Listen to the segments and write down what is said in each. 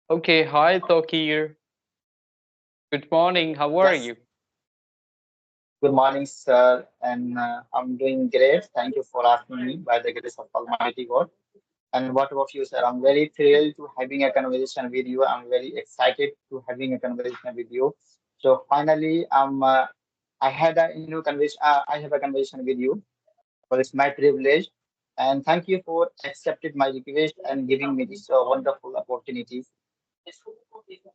Okay, hi Tokir. Good morning. How are Yes, you? good morning, sir. And I'm doing great. Thank you for asking me by the grace of Almighty God. And what about you, sir? I'm very thrilled to having a conversation with you. I'm very excited to having a conversation with you. So finally, I had a new conversation. I have a conversation with you. So it's my privilege. And thank you for accepting my request and giving me this wonderful opportunity.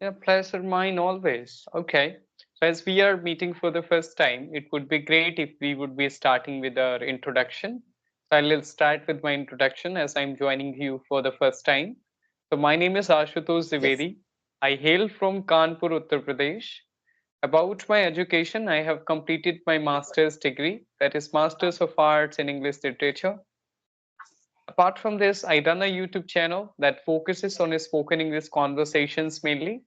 Yeah, pleasure mine always. Okay. So as we are meeting for the first time, it would be great if we would be starting with our introduction. So I'll start with my introduction as I'm joining you for the first time. So my name is Ashutosh Yes. Dwivedi. I hail from Kanpur, Uttar Pradesh. About my education, I have completed my master's degree, that is Masters of Arts in English Literature. Apart from this, I run a YouTube channel that focuses on spoken English conversations mainly.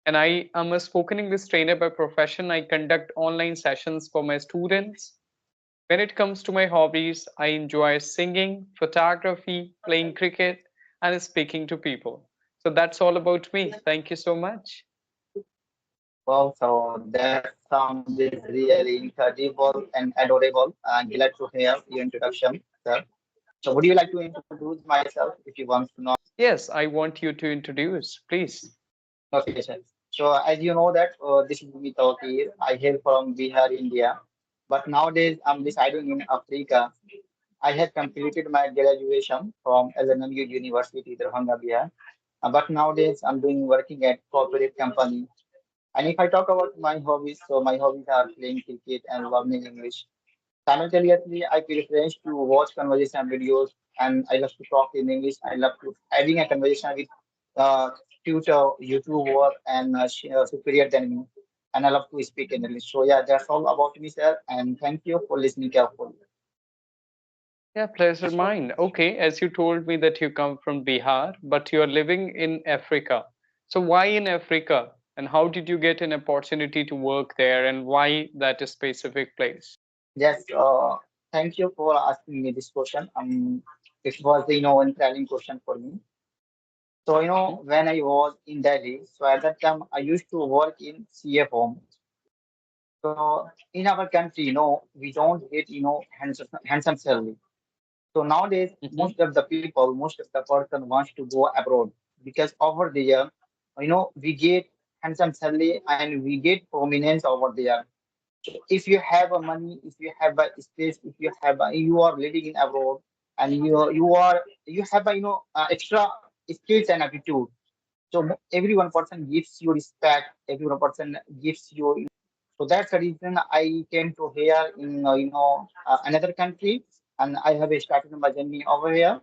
And I am a spoken English trainer by profession. I conduct online sessions for my students. When it comes to my hobbies, I enjoy singing, photography, playing cricket, and speaking to people. So that's all about me. Thank you so much. Wow, so that sounds really incredible and adorable. I'm glad to hear your introduction, sir. So would you like to introduce myself if you want to know? Yes, I want you to introduce, please. Okay, sir. So as you know that this is me Tawqir. I hail from Bihar, India. But nowadays I'm residing in Africa. I have completed my graduation from LNMU University, Darbhanga, Bihar. But nowadays I'm doing working at corporate company. And if I talk about my hobbies, so my hobbies are playing cricket and learning English. Simultaneously, I prefer to watch conversation videos and I love to talk in English. I love to having a conversation with tutor, YouTuber, and superior than me. And I love to speak in English. So yeah, that's all about me, sir. And thank you for listening carefully. Yeah, pleasure mine. Okay, as you told me that you come from Bihar, but you are living in Africa. So why in Africa? And how did you get an opportunity to work there and why that specific place? Yes, thank you for asking me this question. It was one planning question for me. So Mhm. when I was in Delhi, so at that time I used to work in CF home. So in our country, we don't get, handsome salary. So nowadays, Mhm. most of the people, most of the person wants to go abroad because over there, we get handsome salary and we get prominence over there. So if you have a money, if you have a space, if you are living in abroad and you have a, extra skills and attitude. So every one person gives you respect. Every one person gives you. So that's the reason I came to here in another country, and I have started my journey over here.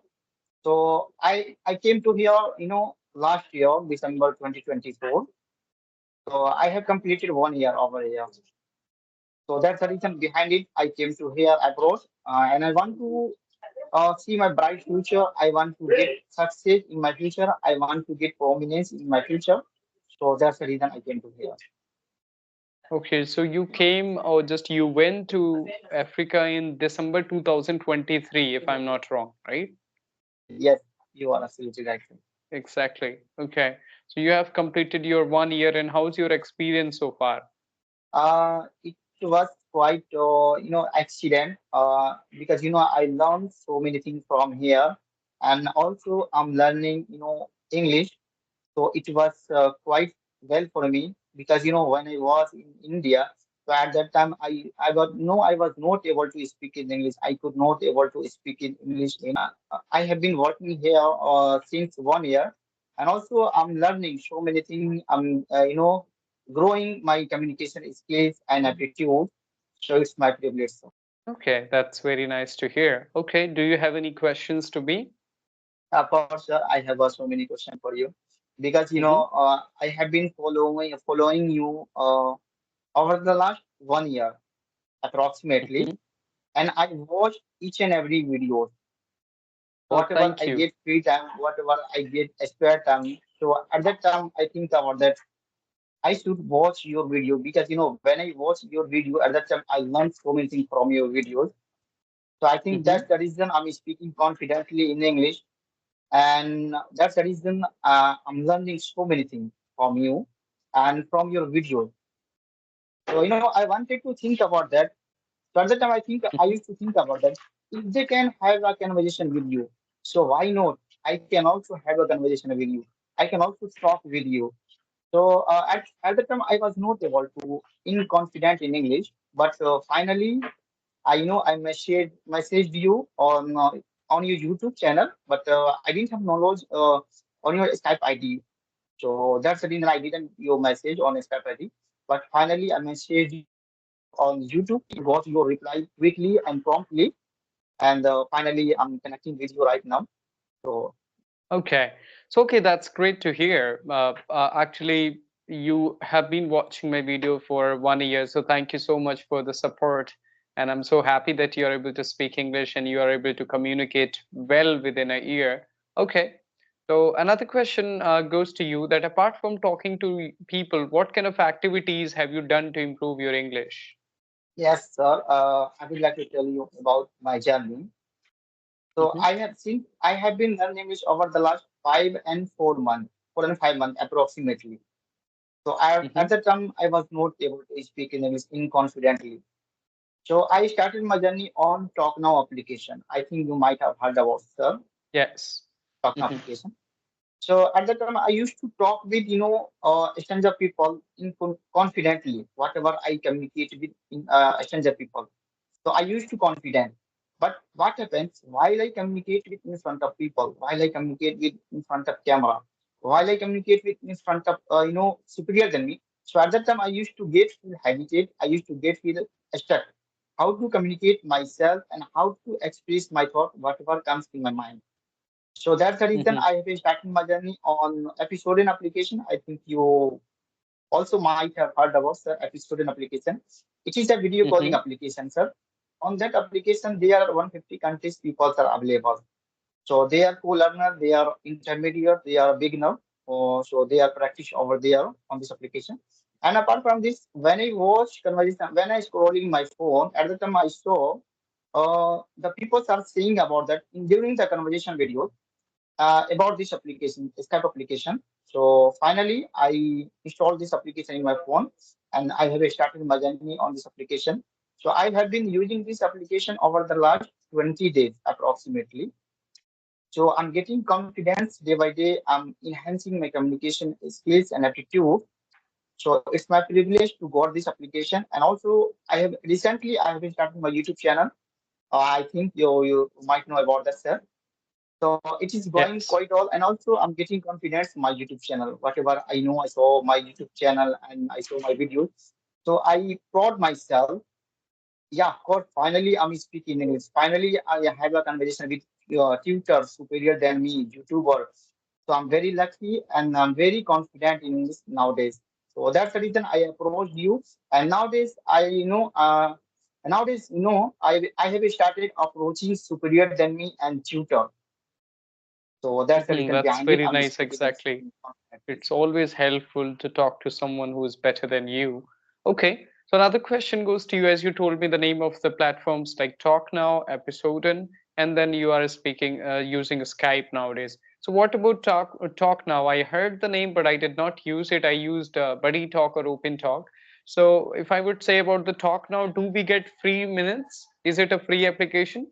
So I came to here, last year, December 2024. So I have completed 1 year over here. So that's the reason behind it. I came to here abroad, and I want to see my bright future. I want to get success in my future. I want to get prominence in my future. So that's the reason I came to here. Okay, so you came or just you went to Africa in December 2023, if I'm not wrong, right? Yes, you are absolutely right. Exactly. Okay. So you have completed your 1 year and how's your experience so far? It was quite, accident because, I learned so many things from here. And also I'm learning, English. So it was quite well for me because, when I was in India, so at that time I was not able to speak in English. I could not able to speak in English. I have been working here since 1 year, and also I'm learning so many things. I'm, growing my communication skills and aptitude. So it's my privilege. Okay, that's very nice to hear. Okay, do you have any questions to me? Of course, sir, I have so many questions for you because Mm-hmm. I have been following you over the last 1 year approximately, Mm-hmm. and I watch each and every video. Oh, Whatever thank I you. get free time, whatever I get spare time. So at that time, I think about that I should watch your video because when I watch your video at that time, I learn so many things from your videos. So I think Mm-hmm. that's the reason I'm speaking confidently in English. and that's the reason I'm learning so many things from you and from your videos. So I wanted to think about that. So at the time, I Mhm. used to think about that. If they can have a conversation with you, so why not? I can also have a conversation with you. I can also talk with you. So at the time, I was not able to in confident in English, but finally, I messaged you on your YouTube channel, but I didn't have knowledge on your Skype ID. So that's the reason I didn't your message on Skype ID. But finally, I messaged you on YouTube, got your reply quickly and promptly, and finally, I'm connecting with you right now. So Okay. So, okay, that's great to hear. Actually, you have been watching my video for 1 year, so thank you so much for the support. And I'm so happy that you are able to speak English and you are able to communicate well within a year. Okay. So, another question goes to you that apart from talking to people, what kind of activities have you done to improve your English? yes, sir. I would like to tell you about my journey. So Hmm. I have been learning English over the last 5 and 4 months, 4 and 5 months approximately. So at Hmm. the time I was not able to speak in English inconfidently. So I started my journey on Talk Now application. I think you might have heard about the Yes. Talk Now Hmm. application. So at the time I used to talk with stranger people confidently. Whatever I communicate with stranger people. So I used to confident. But what happens while I communicate with in front of people, while I communicate with in front of camera, while I communicate with in front of superior than me. So at that time I used to get feel hesitate. I used to get feel stuck. How to communicate myself and how to express my thought, whatever comes in my mind. So that's the reason Hmm. I have been starting my journey on episode in application. I think you also might have heard about the episode in application. It is a video calling Hmm. application, sir. On that application, there are 150 countries people are available. So they are co-learner, they are intermediate, they are beginner. So they are practice over there on this application. And apart from this, when I watch conversation, when I scrolling my phone, at the time I saw the people are saying about that during the conversation video about this application, Skype application. So finally, I installed this application in my phone, and I have started my journey on this application. So I have been using this application over the last 20 days approximately. So I'm getting confidence day by day. I'm enhancing my communication skills and aptitude. So it's my privilege to got this application, and also I have been starting my YouTube channel. I think you might know about that, sir. So it is going Yes. quite all, and also I'm getting confidence in my YouTube channel. Whatever I know, I saw my YouTube channel and I saw my videos. So I proud myself. Yeah, of course. Finally, I'm speaking English. Finally, I have a conversation with tutor superior than me, YouTuber. So I'm very lucky and I'm very confident in English nowadays. So that's the reason I approached you. And nowadays, I have started approaching superior than me and tutor. So that's the Mhm. reason That's behind it. very I'm nice, speaking English exactly. confidently. It's always helpful to talk to someone who is better than you. Okay, so another question goes to you as you told me the name of the platforms like Talk Now, Episoden, and then you are speaking using Skype nowadays. So what about Talk Now? I heard the name, but I did not use it. I used Buddy Talk or Open Talk. So if I would say about the Talk Now, do we get free minutes? Is it a free application?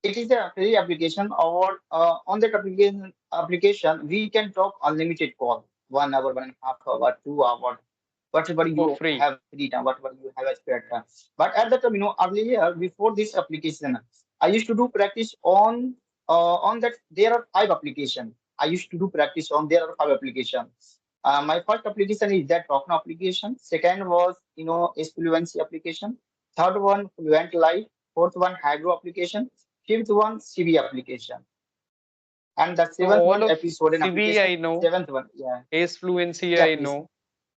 It is a free application, or on that application we can talk unlimited call, 1 hour, 1.5 hour, 2 hour, whatever For you free? have free time, whatever you have a spare time. But at the time, earlier before this application, I used to do practice on that. There are 5 applications. I used to do practice on there are 5 applications. My first application is that Talk Now application. Second was is Fluency application. Third one Fluent Live. Fourth one Hydro application. Fifth one CV application. And the So seventh all one of episode in CV application. I know, Seventh one, yeah, Ace Fluency yeah, I please. know.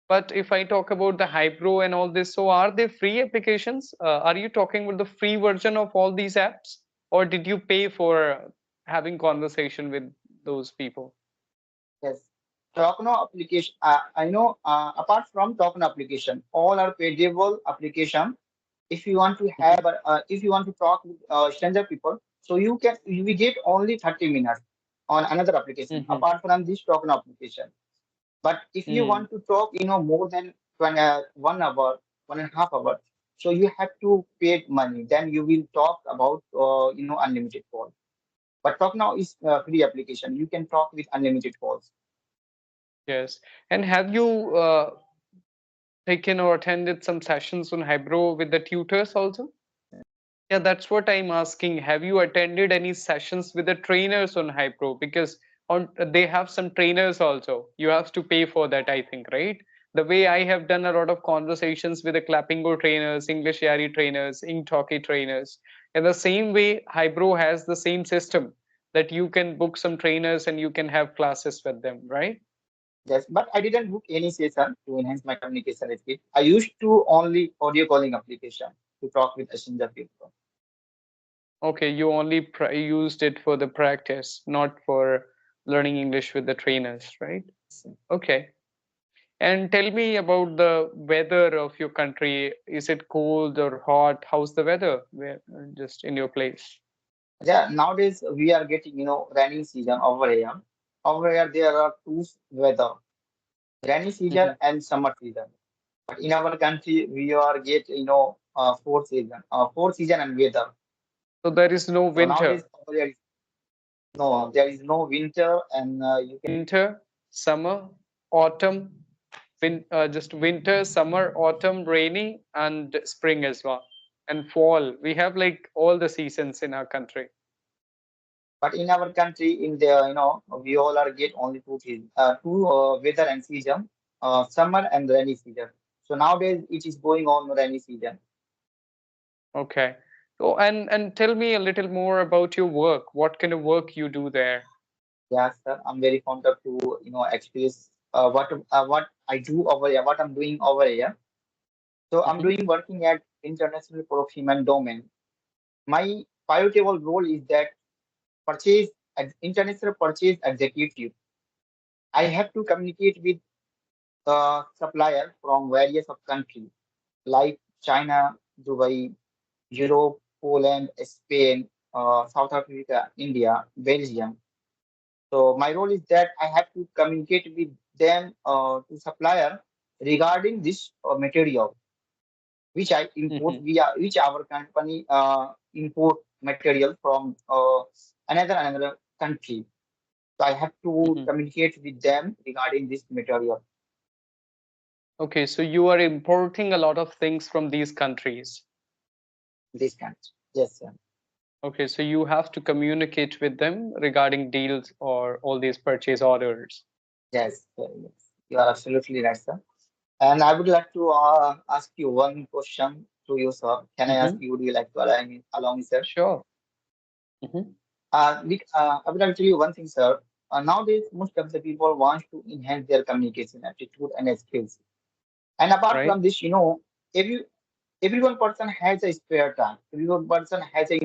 But if I talk about the Hypro and all this, so are they free applications? Are you talking about the free version of all these apps, or did you pay for having conversation with those people? Yes. Talkno application. I know. Apart from Talkno application, all are paidable application. If you want to Mhm. have, if you want to talk with stranger people, so we get only 30 minutes. on another application Mm-hmm. apart from this token application. But if you Mm. want to talk, more than 1 hour, 1.5 hours, so you have to pay money. Then you will talk about, unlimited call. But Talk Now is a free application. You can talk with unlimited calls. Yes. And have you taken or attended some sessions on Hybro with the tutors also? Yeah, that's what I'm asking. Have you attended any sessions with the trainers on Hypro? Because on they have some trainers also. You have to pay for that, I think, right? The way I have done a lot of conversations with the Clappingo trainers, English Yari trainers, Inktalki trainers. In the same way, Hybro has the same system that you can book some trainers and you can have classes with them, right? Yes, but I didn't book any session to enhance my communication skill. I used to only audio calling application to talk with passenger people. Okay, you only used it for the practice, not for learning English with the trainers, right? Okay. And tell me about the weather of your country. Is it cold or hot? How's the weather just in your place? Yeah, nowadays we are getting, rainy season over here. Over here there are two weather, rainy season Hmm. and summer season. But in our country we are get, four season and weather. So there is no So nowadays winter. over here, no, there is no winter, and you can. Winter, summer, autumn, just winter, summer, autumn, rainy, and spring as well. And fall. We have like all the seasons in our country. But in our country, in the, we all are get only two weather and season, summer and rainy season. So nowadays it is going on rainy season. Okay. So and tell me a little more about your work. What kind of work you do there? Yes, sir. I'm very fond of to, experience what I do over here, what I'm doing over here. So I'm Hmm. doing working at international procurement domain. My pivotal role is that international purchase executive. I have to communicate with supplier from various of countries like China, Dubai, Europe, Poland, Spain, South Africa, India, Belgium. So my role is that I have to communicate with them to supplier regarding this material which I import Hmm. via which our company import material from another country. So I have to Hmm. communicate with them regarding this material, Okay, so you are importing a lot of things from these countries. this country. Yes, sir. Okay, so you have to communicate with them regarding deals or all these purchase orders. Yes, sir. Yes. You are absolutely right, sir. And I would like to ask you one question to you, sir. Can I ask Hmm. you? Would you like to allow me, sir? Sure. Hmm. I would like to tell you one thing, sir. Nowadays, most of the people want to enhance their communication aptitude and skills. And apart Right? from this, every everyone person has a spare time. Everyone person has a,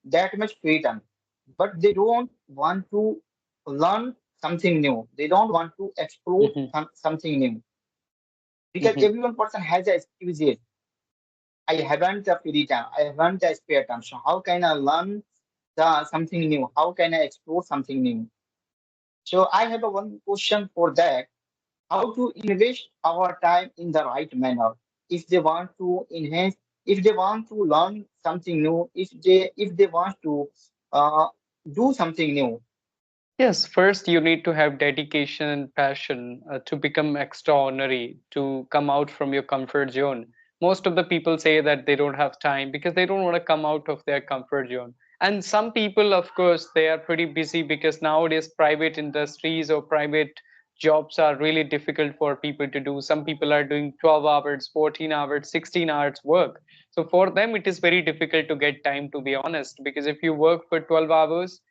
that much free time, but they don't want to learn something new. They don't want to explore Hmm. something new because Hmm. everyone person has a excuse. I haven't a free time. I haven't a spare time. So how can I learn something new? How can I explore something new? So I have a one question for that. How to invest our time in the right manner? If they want to enhance, if they want to learn something new, if they want to uh, do something new. Yes, first you need to have dedication and passion to become extraordinary, to come out from your comfort zone. Most of the people say that they don't have time because they don't want to come out of their comfort zone. And some people, of course, they are pretty busy because nowadays private industries or private jobs are really difficult for people to do. Some people are doing 12 hours, 14 hours, 16 hours work. So for them, it is very difficult to get time, to be honest, because if you work for 12 hours,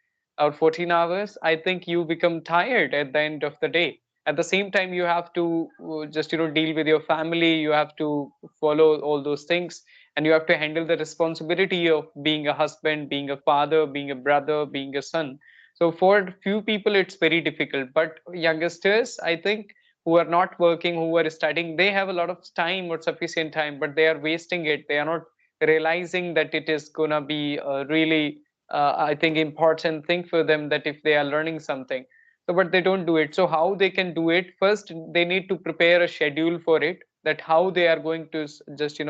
or 14 hours, I think you become tired at the end of the day. At the same time, you have to just deal with your family. You have to follow all those things, and you have to handle the responsibility of being a husband, being a father, being a brother, being a son. So for few people, it's very difficult. But youngsters, I think, who are not working, who are studying, they have a lot of time or sufficient time, but they are wasting it. They are not realizing that it is gonna be really I think important thing for them, that if they are learning something, so but they don't do it. So how they can do it? First they need to prepare a schedule for it, that how they are going to just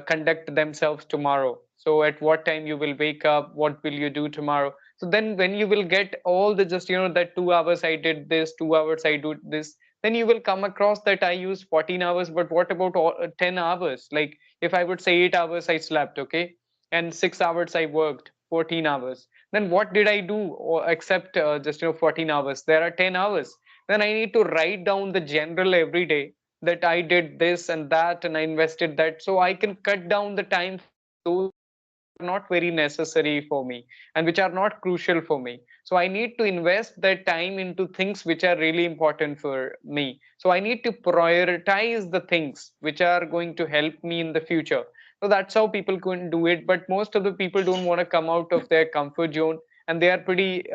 conduct themselves tomorrow. So at what time you will wake up, what will you do tomorrow. So then when you will get all the just that 2 hours I did this, 2 hours I do this, then you will come across that I use 14 hours, but what about 10 hours? Like if I would say 8 hours I slept, okay, and 6 hours I worked, 14 hours, then what did I do, or except just 14 hours? There are 10 hours. Then I need to write down the general every day, that I did this and that and I invested that, so I can cut down the time for those things which are not very necessary for me and which are not crucial for me. So I need to invest that time into things which are really important for me. So I need to prioritize the things which are going to help me in the future. So that's how people can do it. But most of the people don't want to come out of their comfort zone, and they are pretty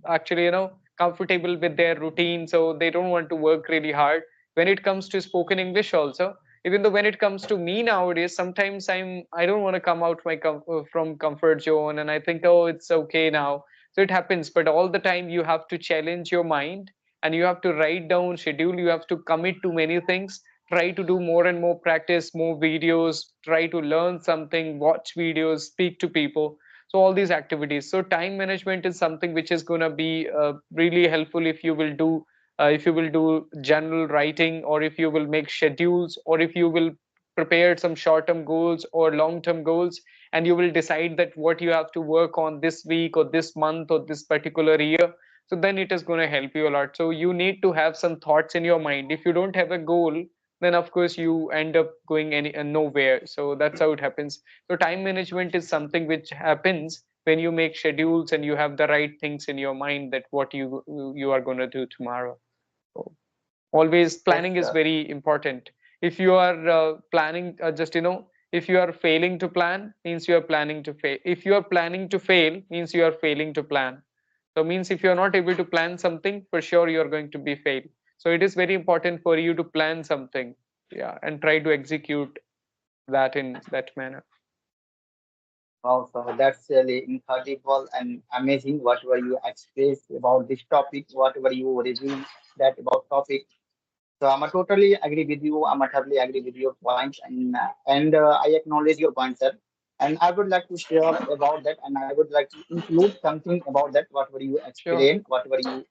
actually comfortable with their routine, so they don't want to work really hard. When it comes to spoken English also, even though when it comes to me nowadays, sometimes I don't want to come out from comfort zone, and I think, oh, it's okay now. So it happens, but all the time you have to challenge your mind, and you have to write down schedule, you have to commit to many things, try to do more and more practice, more videos, try to learn something, watch videos, speak to people. So all these activities. So time management is something which is going to be really helpful if you will do general writing, or if you will make schedules, or if you will prepare some short term goals or long term goals, and you will decide that what you have to work on this week or this month or this particular year. So then it is going to help you a lot. So you need to have some thoughts in your mind. If you don't have a goal, then of course you end up going nowhere. So that's how it happens. So time management is something which happens when you make schedules and you have the right things in your mind, that what you are going to do tomorrow. So always Yes, planning is very important. If you are planning just if you are failing to plan, means you are planning to fail. If you are planning to fail, means you are failing to plan. So means if you are not able to plan something, for sure you are going to be fail. So it is very important for you to plan something, yeah, and try to execute that in that manner. wow, so that's really incredible and amazing. Whatever you expressed about this topic, whatever you reveal that about topic. So I'm totally agree with you. I'm totally agree with your points, and I acknowledge your points, sir. And I would like to share about that, and I would like to include something about that. Whatever you Sure. explain, whatever you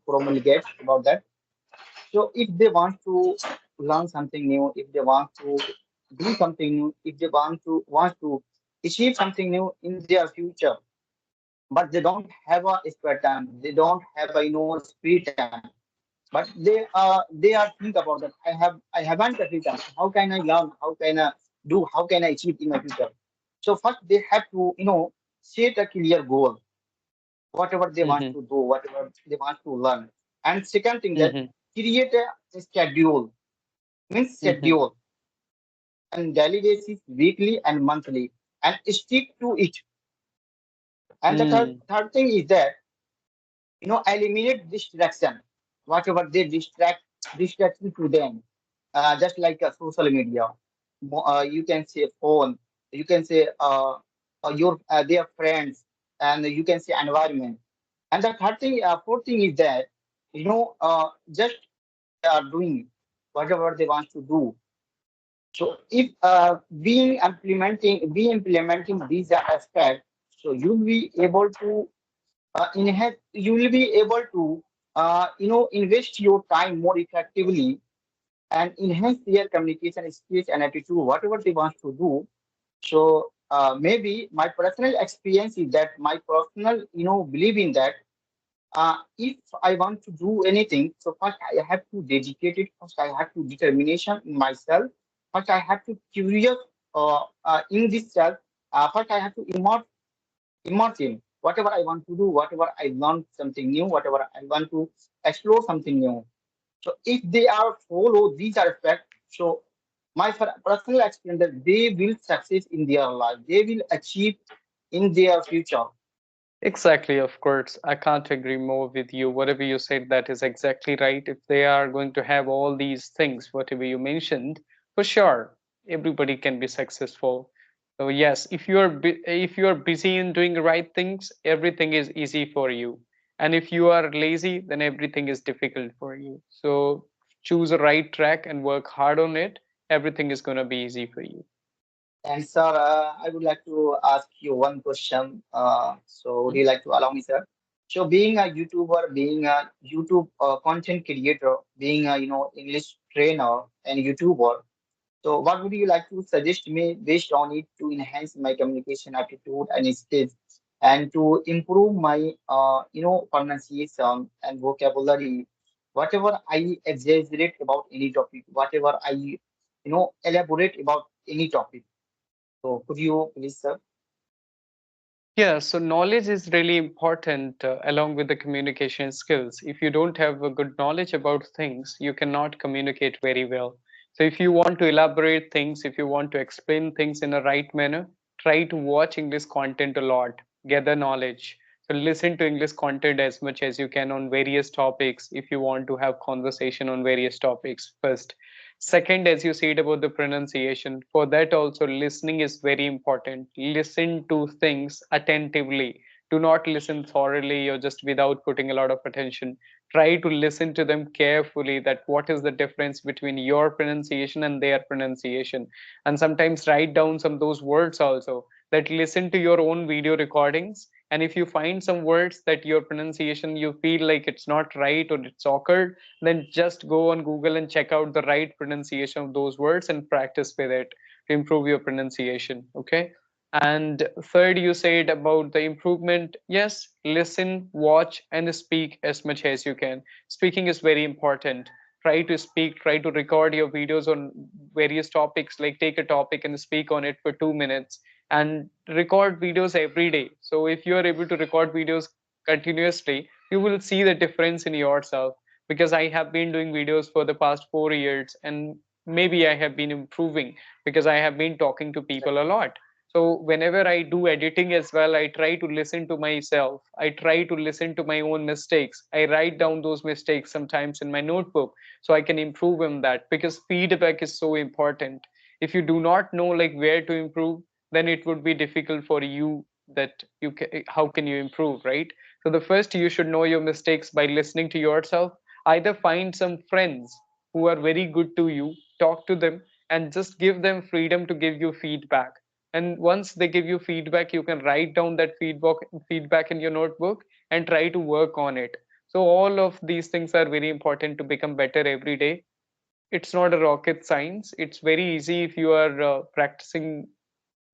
promulgate about that. So if they want to learn something new, if they want to do something new, if they want to achieve something new in their future, but they don't have a spare time, they don't have a free time, but they are think about that. I haven't a free time. How can I learn? How can I do? How can I achieve in my future? So first they have to set a clear goal, whatever they want Mm-hmm. to do, whatever they want to learn. And second thing that Mm-hmm. create a schedule, means Mm-hmm. schedule and daily basis, weekly and monthly, and stick to it. And the Mm. third thing is that eliminate distraction, whatever they distraction to them, just like social media. You can say phone, you can say your their friends, and you can say environment. And the fourth thing is that just they are doing whatever they want to do. So if be implementing these aspects, so you'll be able to enhance. You will be able to invest your time more effectively and enhance their communication skills and attitude, whatever they want to do. So maybe my personal experience is that my personal believe in that if I want to do anything, so first I have to dedicate it. First I have to determination in myself. First I have to curious in this self. First I have to immerse in whatever I want to do, whatever I learn something new, whatever I want to explore something new. So if they are follow these aspects, so my personal experience that they will success in their life, they will achieve in their future. Exactly, of course. I can't agree more with you. Whatever you said, that is exactly right. If they are going to have all these things, whatever you mentioned, for sure, everybody can be successful. So yes, if you are busy in doing the right things, everything is easy for you. And if you are lazy, then everything is difficult for you. So choose a right track and work hard on it. Everything is going to be easy for you. And sir, I would like to ask you one question. So would you like to allow me, sir? So being a YouTuber, being a YouTube content creator, being a English trainer and YouTuber, so what would you like to suggest me based on it to enhance my communication aptitude and skills and to improve my pronunciation and vocabulary, whatever I exaggerate about any topic, whatever I elaborate about any topic. So could you please, sir? Yeah, so knowledge is really important along with the communication skills. If you don't have a good knowledge about things, you cannot communicate very well. So if you want to elaborate things, if you want to explain things in a right manner, try to watch English content a lot, gather knowledge. So listen to English content as much as you can on various topics if you want to have conversation on various topics first. Second, as you said about the pronunciation, for that also listening is very important. Listen to things attentively. Do not listen thoroughly or just without putting a lot of attention. Try to listen to them carefully, that what is the difference between your pronunciation and their pronunciation. And sometimes write down some of those words also, that listen to your own video recordings, and if you find some words that your pronunciation you feel like it's not right or it's awkward, then just go on Google and check out the right pronunciation of those words and practice with it to improve your pronunciation. Okay. And third, you said about the improvement. Yes, listen, watch, and speak as much as you can. Speaking is very important. Try to speak, try to record your videos on various topics, like take a topic and speak on it for 2 minutes and record videos every day. So if you are able to record videos continuously, you will see the difference in yourself, because I have been doing videos for the past 4 years and maybe I have been improving because I have been talking to people a lot. So whenever I do editing as well, I try to listen to myself. I try to listen to my own mistakes. I write down those mistakes sometimes in my notebook so I can improve on that, because feedback is so important. If you do not know like where to improve, then it would be difficult for you, that you can, how can you improve, right? So the first, you should know your mistakes by listening to yourself. Either find some friends who are very good to you, talk to them, and just give them freedom to give you feedback. And once they give you feedback, you can write down that feedback in your notebook and try to work on it. So all of these things are very important to become better every day. It's not a rocket science. It's very easy if you are practicing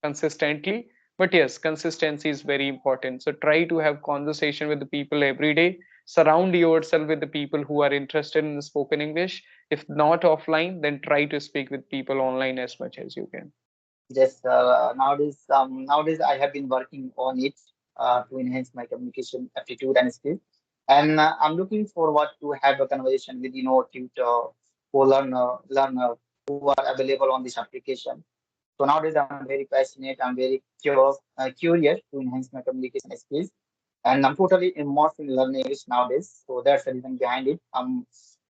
consistently. But yes, consistency is very important. So try to have conversation with the people every day. Surround yourself with the people who are interested in spoken English. If not offline, then try to speak with people online as much as you can. Yes, nowadays I have been working on it to enhance my communication aptitude and skills, and I'm looking forward to have a conversation with tutor, learner who are available on this application. So nowadays I'm very passionate. I'm very curious to enhance my communication skills, and I'm totally immersed in learning English nowadays. So that's the reason behind it. I'm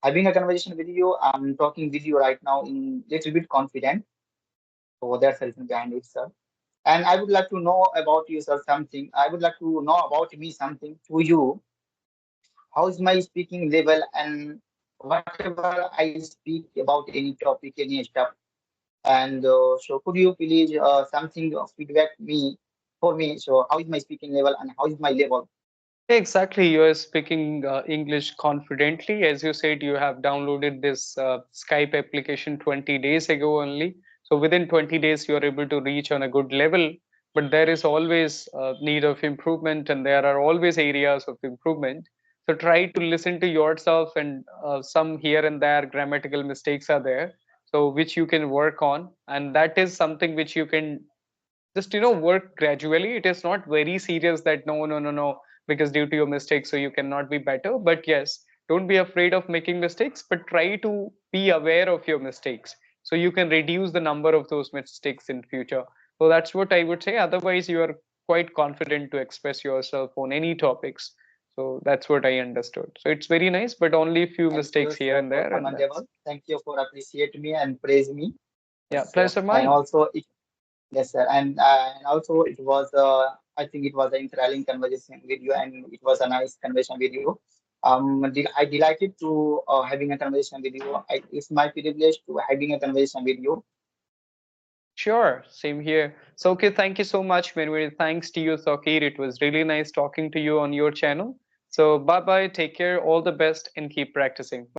having a conversation with you. I'm talking with you right now in little bit confident. So that's the reason behind it, sir. And I would like to know about you, sir, something. I would like to know about me something to you. How is my speaking level and whatever I speak about any topic, any stuff. And so could you please something feedback me for me? So how is my speaking level and how is my level? Exactly, you are speaking English confidently. As you said, you have downloaded this Skype application 20 days ago only. So within 20 days, you are able to reach on a good level. But there is always need of improvement, and there are always areas of improvement. So try to listen to yourself, and some here and there grammatical mistakes are there. So which you can work on, and that is something which you can just work gradually. It is not very serious that no, because due to your mistakes so you cannot be better. But yes, don't be afraid of making mistakes, but try to be aware of your mistakes so you can reduce the number of those mistakes in future. So that's what I would say. Otherwise you are quite confident to express yourself on any topics. So that's what I understood. So it's very nice, but only few Thank you, mistakes here sir, and for there, and that's commendable. Thank you for appreciate me and praise me. yeah, So pleasure and mine. also Yes, sir. And also it was I think it was an enthralling conversation with you, and it was a nice conversation with you. I delighted to having a conversation with you. It's my privilege to having a conversation with you. Sure, same here. So, okay, thank you so much, Many thanks to you, Sokir. It was really nice talking to you on your channel. So, bye bye, take care, all the best, and keep practicing. Bye bye.